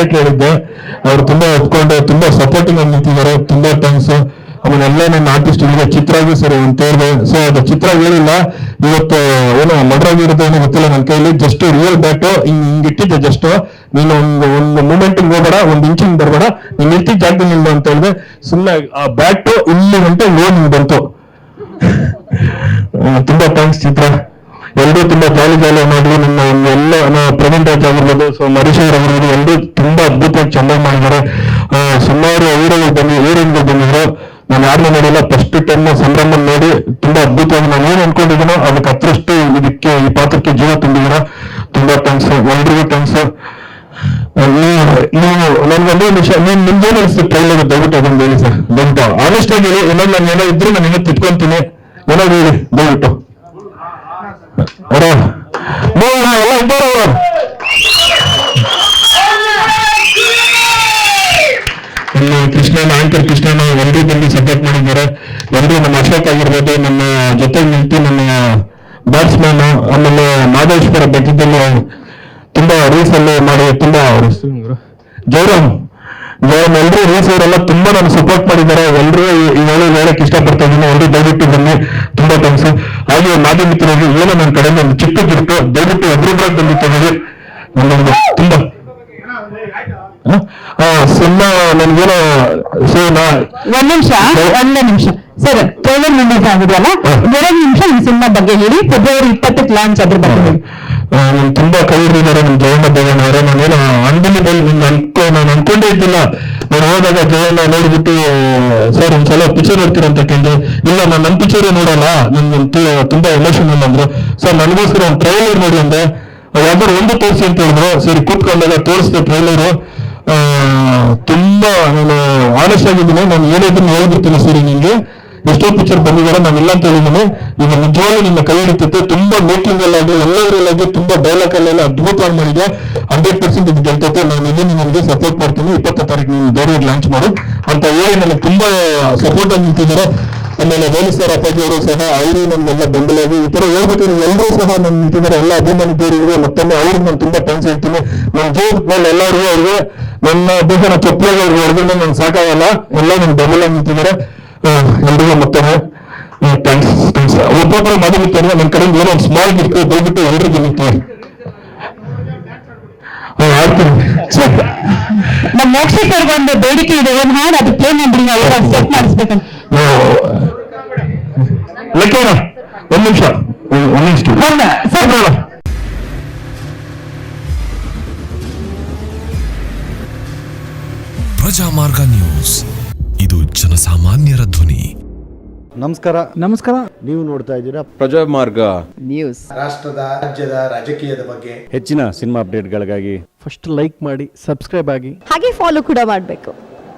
Character ಹೇಳಿದ್ದೆ, ಅವ್ರು ತುಂಬಾ ಒಪ್ಕೊಂಡು ತುಂಬಾ ಸಪೋರ್ಟಿಂಗ್ ಆಗಿ ನಿಂತಿದ್ದಾರೆ. ತುಂಬಾ ಥ್ಯಾಂಕ್ಸ್. ಆಮೇಲೆ ಎಲ್ಲ ನನ್ನ ಆರ್ಟಿಸ್ಟ್ ಈಗ ಚಿತ್ರಾಗೂ ಸರಿ ಅಂತ ಹೇಳಿದೆ. ಸೊ ಅದು ಚಿತ್ರ ಹೇಳಿಲ್ಲ ಇವತ್ತು, ಏನೋ ಮಡ್ರಾಗಿರುತ್ತೆ ಏನೋ ಗೊತ್ತಿಲ್ಲ ನನ್ನ ಕೈಲಿ. ಜಸ್ಟ್ ರಿಯಲ್ ಬ್ಯಾಟು ಹಿಂಗಿಟ್ಟಿದ್ದೆ. ಜಸ್ಟ್ ನೀನು ಒಂದು ಮೂಮೆಂಟ್ ಹೋಗಬೇಡ, ಒಂದು ಇಂಚಿಂಗ್ ಬರಬೇಡ, ನೀನ್ ಇರ್ತಿದ್ದ ಜಾಗದಲ್ಲಿ ನಿಲ್ಲು ಅಂತ ಹೇಳಿದೆ. ಸುಮ್ಮನೆ ಆ ಬ್ಯಾಟು ಇಲ್ಲಿ ಗಂಟೆ ಲೋನ್ ಬಂತು. ತುಂಬಾ ಥ್ಯಾಂಕ್ಸ್ ಚಿತ್ರ. ಎಲ್ಲರೂ ತುಂಬಾ ಜಾಲಿ ಮಾಡಿದ್ರು. ನನ್ನ ಎಲ್ಲ ಪ್ರವೀಣ್ ರಾಜ್ ಆಗಿರ್ಬೋದು, ಸೊ ಮರೀಶ್ ಆಗಿರ್ಬೋದು, ಎಲ್ಲರೂ ತುಂಬಾ ಅದ್ಭುತವಾಗಿ ಚೆನ್ನಾಗಿ ಮಾಡಿದ್ದಾರೆ. ಸುಮಾರು ಹೀರೋಯಿನ್ಗಳು ಬಂದಿದ್ರು. ನಾನು ಯಾರನ್ನೂ ನೋಡಿಲ್ಲ, ಫಸ್ಟ್ ಟೈಮ್ ಸಂಭ್ರಮ ನೋಡಿ ತುಂಬಾ ಅದ್ಭುತವಾಗಿ ನಾನು ಏನು ಅನ್ಕೊಂಡಿದ್ದೀನೋ ಅದಕ್ಕೆ ಹತ್ತರಷ್ಟು ಇದಕ್ಕೆ ಈ ಪಾತ್ರಕ್ಕೆ ಜೀವ ತುಂಬಿದ್ದೀರ. ತುಂಬಾ ಥ್ಯಾಂಕ್ಸ್, ಎಲ್ರಿಗೂ ಥ್ಯಾಂಕ್ಸ್. ನೀವು ನನ್ಗೊಂದೇ ವಿಷಯ, ನಿಮ್ಗೇನು ಅನಿಸ್ತು ಟ್ರೈಲರ್? ದಯವಿಟ್ಟು ಅದನ್ನು ಹೇಳಿ ಸರ್. ದಯವಿಟ್ಟು ಆನೆಸ್ಟ್ ಆಗಿ ಹೇಳಿ. ಇನ್ನೊಂದು ನಾನು ಏನೋ ಇದ್ರೆ ನಾನು ಏನೋ ತಿಟ್ಕೊಂತೀನಿ, ಏನೋ ಹೇಳಿ ದಯವಿಟ್ಟು. ಇಲ್ಲಿ ಕೃಷ್ಣನ ಆಂಕರ್ ಕೃಷ್ಣನ ಎಲ್ಲರೂ ಬಂದು ಸಪೋರ್ಟ್ ಮಾಡಿದ್ದಾರೆ. ಎಲ್ಲರೂ ನಮ್ಮ ಅಶೋಕ್ ಆಗಿರ್ಬೋದು, ನನ್ನ ಜೊತೆ ನಿಂತು ನನ್ನ ಬ್ಯಾಟ್ಸ್ಮನ್, ಆಮೇಲೆ ಮಾದೇಶ್ವರ ಬೆಟ್ಟದಲ್ಲಿ ತುಂಬಾ ರೀಲ್ಸ್ ಅಲ್ಲಿ ಮಾಡಿ ತುಂಬಾ ಜಯರಾಮ್ ಎಲ್ಲರೂ ರೀಲ್ಸ್ ಅವರೆಲ್ಲ ತುಂಬಾ ನಾನು ಸಪೋರ್ಟ್ ಮಾಡಿದ್ದಾರೆ. ಎಲ್ಲರೂ ಹೇಳಕ್ ಇಷ್ಟಪಡ್ತಾ ಇದ್ದೀನಿ. ಎಲ್ಲರೂ ದಯವಿಟ್ಟು ಬನ್ನಿ, ತುಂಬಾ ಥ್ಯಾಂಕ್ಸ್. ಹಾಗೆ ಮಾಧ್ಯಮ ಮಿತ್ರರಿಗೆ ಏನೋ ನನ್ನ ಕಡೆಯಿಂದ ಒಂದು ಚಿಕ್ಕ ಗಿಫ್ಟ್, ದಯವಿಟ್ಟು ಒಬ್ಬರೊಬ್ಬರಾಗಿ ಬಂದು ತಗೊಳ್ಳಿ. ನನ್ನೊಂದು ತುಂಬಾ ಸಿನಿಮಾ ನನ್ಗೇನೋ ಒಂದೇ ನಿಮಿಷ ಸರ್, ಟ್ರೈಲರ್ ರಿಲೀಸ್ ಆಗಿದೆಯಲ್ಲ, 2 ನಿಮಿಷ ಈ ಸಿನಿಮಾ ಬಗ್ಗೆ ಹೇಳಿ. ಫೆಬ್ರವರಿ 20ಕ್ಕೆ ಲಾಂಚ್ ಅದ್ರ ಬಗ್ಗೆ ಹೇಳಿ. ನನ್ ತುಂಬಾ ಕೈ ಹಿಡಿದಾರೆ ನಮ್ಮ ಜಯಣ್ಣ ದೇವಣ್ಣವರೇ. ನಾನೇನು ಅನ್ಬಿಲಿಬಲ್ ನಾನು ಅನ್ಕೊಂಡೇ ಇದ್ದಿಲ್ಲ. ನಾನು ಹೋದಾಗ ಜಯಣ್ಣ ನೋಡ್ಬಿಟ್ಟು ಸರ್ ಒಂದ್ಸಲ ಪಿಕ್ಚರ್ ನೋಡ್ತೀರ ಅಂತ ಕೇಳಿದೆ. ಇಲ್ಲ ನಾನು ನನ್ನ ಪಿಕ್ಚರ್ ನೋಡಲ್ಲ, ನನ್ಗೆ ತುಂಬಾ ಎಮೋಷನಲ್ ಅಂದ್ರು. ಸರ್ ನನಗೋಸ್ಕರ ಒಂದು ಟ್ರೈಲರ್ ನೋಡಿ ಅಂದೆ. ಯಾವ್ದಾರು ಒಂದು ತೋರಿಸಿ ಅಂತ ಹೇಳಿದ್ರು. ಸರಿ ಕೂತ್ಕೊಂಡಾಗ ತೋರಿಸಿದೆ ಟ್ರೈಲರು. ತುಂಬಾ ನಾನು ಆನೆಸ್ಟ್ ಆಗಿದ್ದೀನಿ. ನಾನು ಏನಿದ್ರು ಹೇಳ್ಬಿಡ್ತೀನಿ ಸರಿ ನಿಮ್ಗೆ. ಎಷ್ಟೋ ಪಿಕ್ಚರ್ ಬಂದಿದ್ದಾರೆ, ನಾನು ಇಲ್ಲ ಅಂತ ಹೇಳಿದ್ದೀನಿ. ಈಗ ನಿಜವಾಗ್ಲೂ ನಿನ್ನ ಕೈ ಹಿಡಿತೈತೆ. ತುಂಬಾ ಮೇಕಿಂಗ್ ಅಲ್ಲಾಗಿ ಎಲ್ಲದರಲ್ಲಾಗಿ ತುಂಬಾ ಡೈಲಾಗ್ ಅಲ್ಲೆಲ್ಲ ಅದ್ಭುತವಾಗಿ ಮಾಡಿದೆ. 100% ಇದು ಗೆಲ್ತೈತೆ. ನಾನು ಇದನ್ನು ನಿಮಗೆ ಸಪೋರ್ಟ್ ಮಾಡ್ತೀನಿ. 20ನೇ ತಾರೀಕು ನೀವು ಧೈರ್ಯ ಲಾಂಚ್ ಮಾಡು ಅಂತ ಹೇಳಿ ನನಗೆ ತುಂಬಾ ಸಪೋರ್ಟ್ ಆಗಿ ನಿಂತಿದ್ದಾರೆ. ಆಮೇಲೆ ವೇಣು ಸರ್ ಅಪ್ಪಾಜಿ ಅವರು ಸಹ ಅವರು ನಮ್ಗೆಲ್ಲ ಬೆಂಬಲಾಗಿ ಈ ತರ ಹೇಳ್ಬೇಕಾದ್ರೆ ಎಲ್ಲರೂ ಸಹ ನನ್ನ ನಿಂತಿದ್ದಾರೆ. ಎಲ್ಲ ಅಭಿಮಾನಿ ಬೇರೆ ಮತ್ತೊಮ್ಮೆ ಅವ್ರಿಗೆ ನಾನು ತುಂಬಾ ಥ್ಯಾಂಕ್ಸ್ ಹೇಳ್ತೀನಿ. ನನ್ನ ಜೀವನದ ಮೇಲೆ ಎಲ್ಲರಿಗೂ ಅವ್ರಿಗೆ ನನ್ನ ದೇಹನ ಚಪ್ಪಲಿಗೆ ಅವ್ರಿಗೆ ಹೊಡೆದ್ರೆ ನಾನು ಸಾಕಾಗಲ್ಲ. ಎಲ್ಲ ನನ್ನ ಬೆಂಬಲ ನಿಂತಿದ್ದಾರೆ. ಎಲ್ರಿಗೂ ಮತ್ತೊಮ್ಮೆ ಥ್ಯಾಂಕ್ಸ್. ಒಬ್ಬೊಬ್ಬರ ಮಾಧ್ಯಮಿದ್ದಾರೆ. ನನ್ನ ಕಡೆಯಿಂದ ಏನೋ ಒಂದು ಸ್ಮಾಲ್ ಗಿಫ್ಟ್ ದಯವಿಟ್ಟು ಎಲ್ರಿಗೂ ನಿಂತಿದ್ದಾರೆ. ಆಡ್ತೀನಿ. ನಮ್ಮ ಮೋಕ್ಷ ಸರ್ ಒಂದು ಬೇಡಿಕೆ ಇದೆ, ಒಂದು ಹಾಡು ಅದು ಪ್ಲೇ ಮಾಡಿ ಸೆಟ್ ಮಾಡಿಸ್ಬೇಕಂತ. ಒಂದ್ ನಿಮಿಷ ಪ್ರಜಾಮಾರ್ಗ ನ್ಯೂಸ್, ಇದು ಜನಸಾಮಾನ್ಯರ ಧ್ವನಿ. ನಮಸ್ಕಾರ. ನೀವು ನೋಡ್ತಾ ಇದ್ದೀರಾ ಪ್ರಜಾಮಾರ್ಗ ನ್ಯೂಸ್. ರಾಷ್ಟ್ರದ ರಾಜ್ಯದ ರಾಜಕೀಯದ ಬಗ್ಗೆ ಹೆಚ್ಚಿನ ಸಿನಿಮಾ ಅಪ್ಡೇಟ್ಗಳಿಗಾಗಿ ಫಸ್ಟ್ ಲೈಕ್ ಮಾಡಿ, ಸಬ್ಸ್ಕ್ರೈಬ್ ಆಗಿ, ಹಾಗೆ ಫಾಲೋ ಕೂಡ ಮಾಡಬೇಕು.